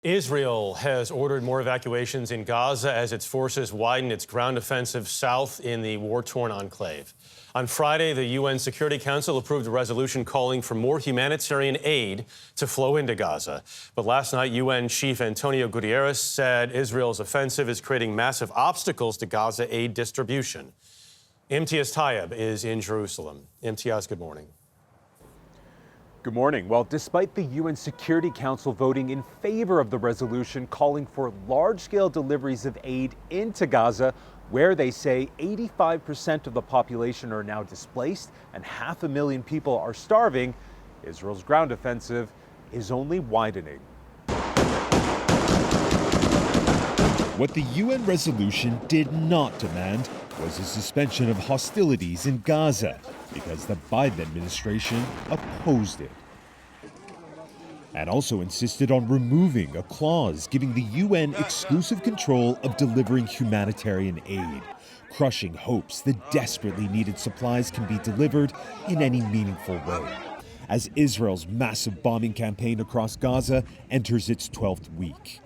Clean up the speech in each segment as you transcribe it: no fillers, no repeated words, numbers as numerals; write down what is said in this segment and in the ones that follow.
Israel has ordered more evacuations in Gaza as its forces widen its ground offensive south in the war-torn enclave. On Friday, the UN Security Council approved a resolution calling for more humanitarian aid to flow into Gaza. But last night, UN Chief Antonio Guterres said Israel's offensive is creating massive obstacles to Gaza aid distribution. Imtiaz Tyab is in Jerusalem. Imtiaz, good morning. Good morning. Well, despite the UN Security Council voting in favor of the resolution calling for large-scale deliveries of aid into Gaza, where they say 85% of the population are now displaced and 500,000 people are starving, Israel's ground offensive is only widening. What the UN resolution did not demand was a suspension of hostilities in Gaza, because the Biden administration opposed it. And also insisted on removing a clause giving the UN exclusive control of delivering humanitarian aid, crushing hopes the desperately needed supplies can be delivered in any meaningful way, as Israel's massive bombing campaign across Gaza enters its 12th week.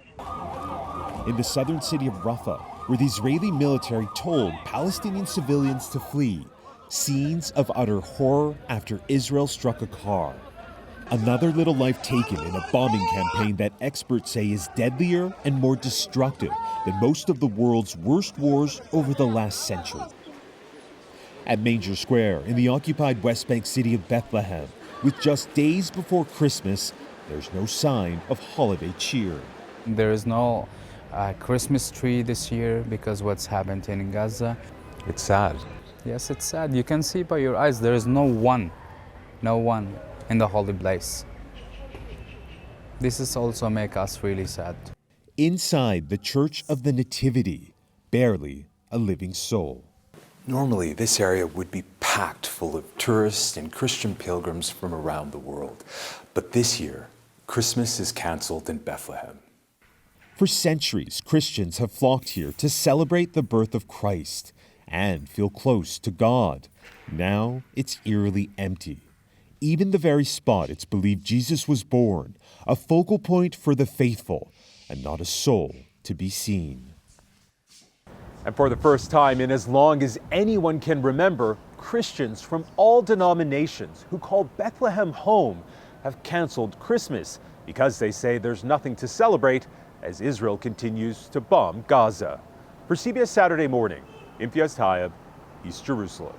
In the southern city of Rafah, where the Israeli military told Palestinian civilians to flee, scenes of utter horror after Israel struck a car. Another little life taken in a bombing campaign that experts say is deadlier and more destructive than most of the world's worst wars over the last century. At Manger Square in the occupied West Bank city of Bethlehem, with just days before Christmas, there's no sign of holiday cheer. There is no Christmas tree this year because what's happened in Gaza. It's sad. Yes, it's sad. You can see by your eyes there is no one in the holy place. This is also make us really sad. Inside the Church of the Nativity, barely a living soul. Normally, this area would be packed full of tourists and Christian pilgrims from around the world. But this year, Christmas is canceled in Bethlehem. For centuries, Christians have flocked here to celebrate the birth of Christ and feel close to God. Now it's eerily empty. Even the very spot it's believed Jesus was born, a focal point for the faithful, and not a soul to be seen. And for the first time in as long as anyone can remember, Christians from all denominations who call Bethlehem home have canceled Christmas because they say there's nothing to celebrate as Israel continues to bomb Gaza. For CBS Saturday Morning, Imtiaz Tyab, East Jerusalem.